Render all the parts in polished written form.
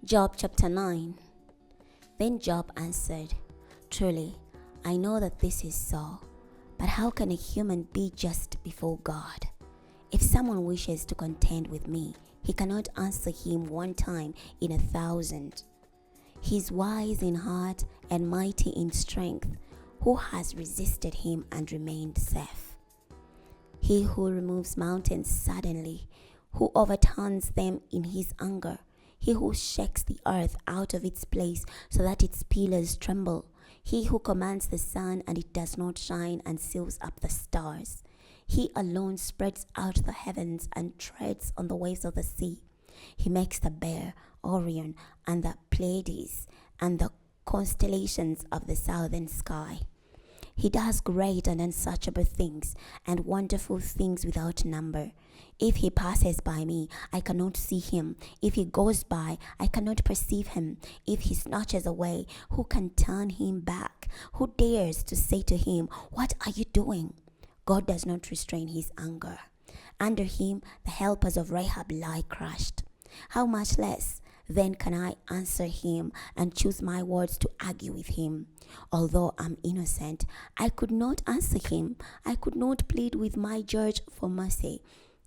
Job chapter 9. Then Job answered, "Truly, I know that this is so, but how can a human be just before God? If someone wishes to contend with me, he cannot answer him one time in 1,000. He is wise in heart and mighty in strength. Who has resisted him and remained safe? He who removes mountains suddenly, who overturns them in his anger, he who shakes the earth out of its place so that its pillars tremble, he who commands the sun and it does not shine and seals up the stars. He alone spreads out the heavens and treads on the waves of the sea. He makes the bear, Orion, and the Pleiades, and the constellations of the southern sky. He does great and unsearchable things, and wonderful things without number. If he passes by me, I cannot see him. If he goes by, I cannot perceive him. If he snatches away, who can turn him back? Who dares to say to him, 'What are you doing?' God does not restrain his anger. Under him, the helpers of Rahab lie crushed. How much less then can I answer him and choose my words to argue with him? Although I'm innocent, I could not answer him. I could not plead with my judge for mercy.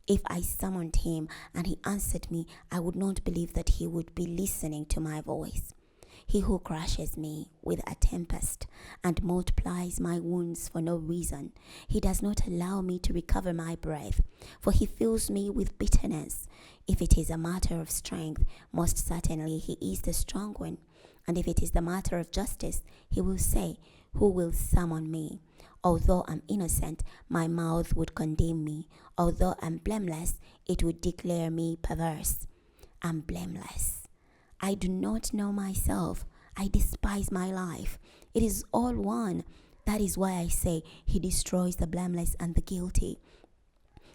If I summoned him and he answered me, I would not believe that he would be listening to my voice. He who crushes me with a tempest and multiplies my wounds for no reason, he does not allow me to recover my breath, for he fills me with bitterness. If it is a matter of strength, most certainly he is the strong one. And if it is the matter of justice, he will say, 'Who will summon me?' Although I'm innocent, my mouth would condemn me. Although I'm blameless, it would declare me perverse. I'm blameless. I do not know myself. I despise my life. It is all one. That is why I say he destroys the blameless and the guilty.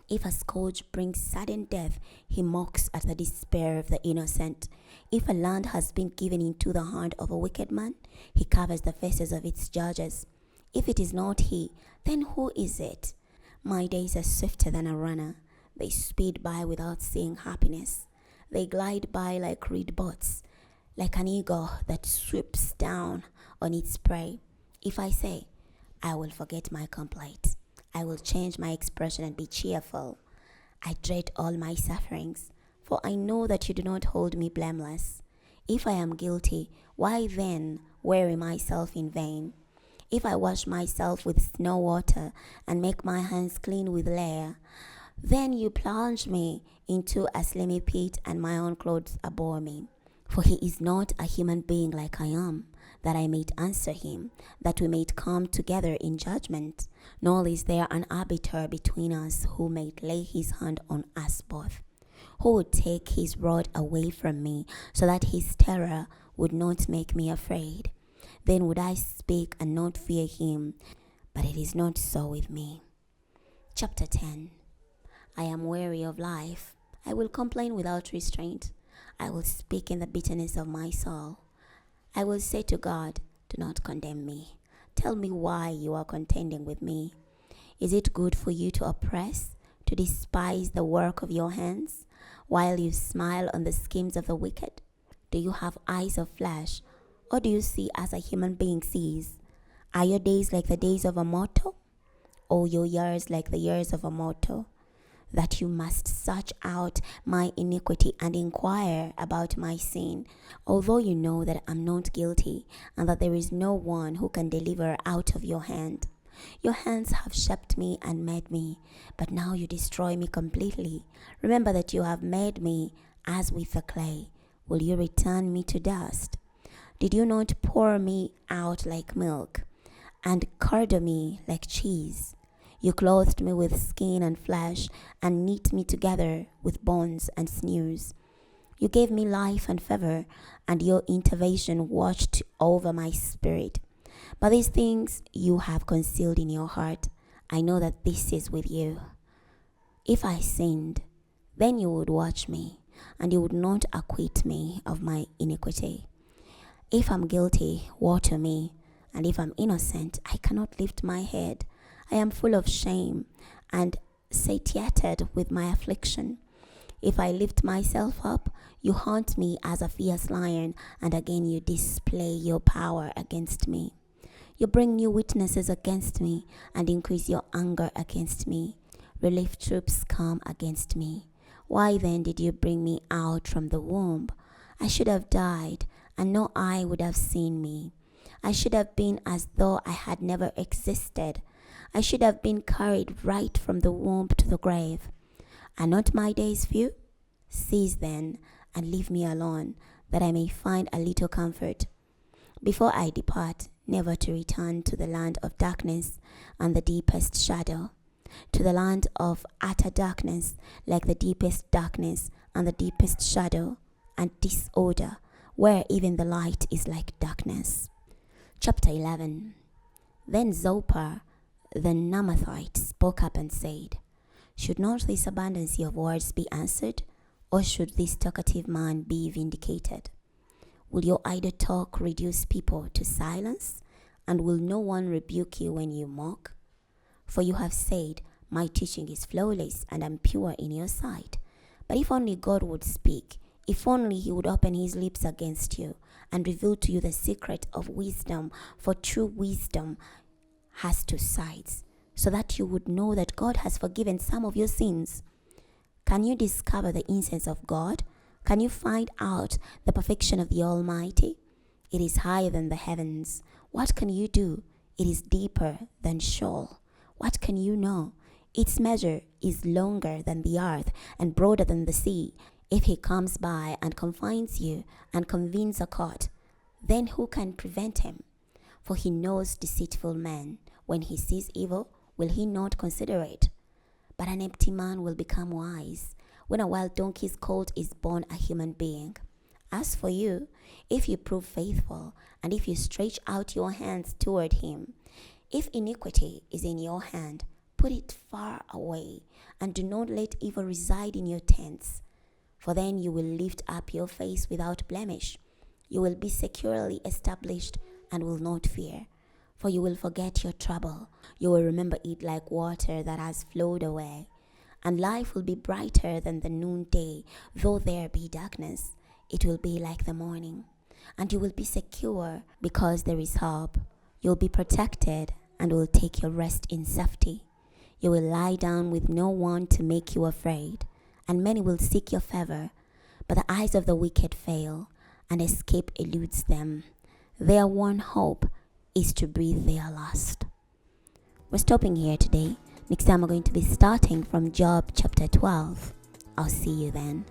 If a scourge brings sudden death, he mocks at the despair of the innocent. If a land has been given into the hand of a wicked man, he covers the faces of its judges. If it is not he, then who is it? My days are swifter than a runner. They speed by without seeing happiness. They glide by like reed boats, like an eagle that swoops down on its prey. If I say, I will forget my complaint, I will change my expression and be cheerful, I dread all my sufferings, for I know that you do not hold me blameless. If I am guilty, why then weary myself in vain? If I wash myself with snow water and make my hands clean with layer, then you plunge me into a slimy pit and my own clothes abhor me. For he is not a human being like I am, that I may answer him, that we may come together in judgment. Nor is there an arbiter between us who may lay his hand on us both. Who would take his rod away from me, so that his terror would not make me afraid? Then would I speak and not fear him, but it is not so with me. Chapter 10. I am weary of life. I will complain without restraint. I will speak in the bitterness of my soul. I will say to God, do not condemn me. Tell me why you are contending with me. Is it good for you to oppress, to despise the work of your hands, while you smile on the schemes of the wicked? Do you have eyes of flesh, or do you see as a human being sees? Are your days like the days of a mortal, or your years like the years of a mortal? That you must search out my iniquity and inquire about my sin, although you know that I'm not guilty and that there is no one who can deliver out of your hand. Your hands have shaped me and made me, but now you destroy me completely. Remember that you have made me as with the clay. Will you return me to dust? Did you not pour me out like milk and curdle me like cheese? You clothed me with skin and flesh and knit me together with bones and sinews. You gave me life and favor, and your intervention watched over my spirit. But these things you have concealed in your heart. I know that this is with you. If I sinned, then you would watch me, and you would not acquit me of my iniquity. If I'm guilty, woe to me, and if I'm innocent, I cannot lift my head. I am full of shame and satiated with my affliction. If I lift myself up, you haunt me as a fierce lion, and again you display your power against me. You bring new witnesses against me and increase your anger against me. Relief troops come against me. Why then did you bring me out from the womb? I should have died, and no eye would have seen me. I should have been as though I had never existed. I should have been carried right from the womb to the grave. Are not my days few? Cease then, and leave me alone, that I may find a little comfort. Before I depart, never to return to the land of darkness and the deepest shadow, to the land of utter darkness, like the deepest darkness and the deepest shadow and disorder, where even the light is like darkness. Chapter 11. Then Zophar the Naamathite spoke up and said, Should not this abundance of words be answered, or should this talkative man be vindicated? Will your idle talk reduce people to silence, and will no one rebuke you when you mock? For you have said, My teaching is flawless and I'm pure in your sight. But if only God would speak, if only he would open his lips against you and reveal to you the secret of wisdom, for true wisdom has two sides, so that you would know that God has forgiven some of your sins. Can you discover the innocence of God? Can you find out the perfection of the Almighty? It is higher than the heavens. What can you do? It is deeper than Sheol. What can you know? Its measure is longer than the earth and broader than the sea. If he comes by and confines you and convenes a court, then who can prevent him? For he knows deceitful men. When he sees evil, will he not consider it? But an empty man will become wise. When a wild donkey's colt is born a human being. As for you, if you prove faithful, and if you stretch out your hands toward him, if iniquity is in your hand, put it far away, and do not let evil reside in your tents. For then you will lift up your face without blemish. You will be securely established and will not fear. For you will forget your trouble. You will remember it like water that has flowed away. And life will be brighter than the noonday, though there be darkness. It will be like the morning. And you will be secure because there is hope. You will be protected and will take your rest in safety. You will lie down with no one to make you afraid. And many will seek your favor. But the eyes of the wicked fail, and escape eludes them. Their one hope is to breathe their last. We're stopping here today. Next time we're going to be starting from Job chapter 12. I'll see you then.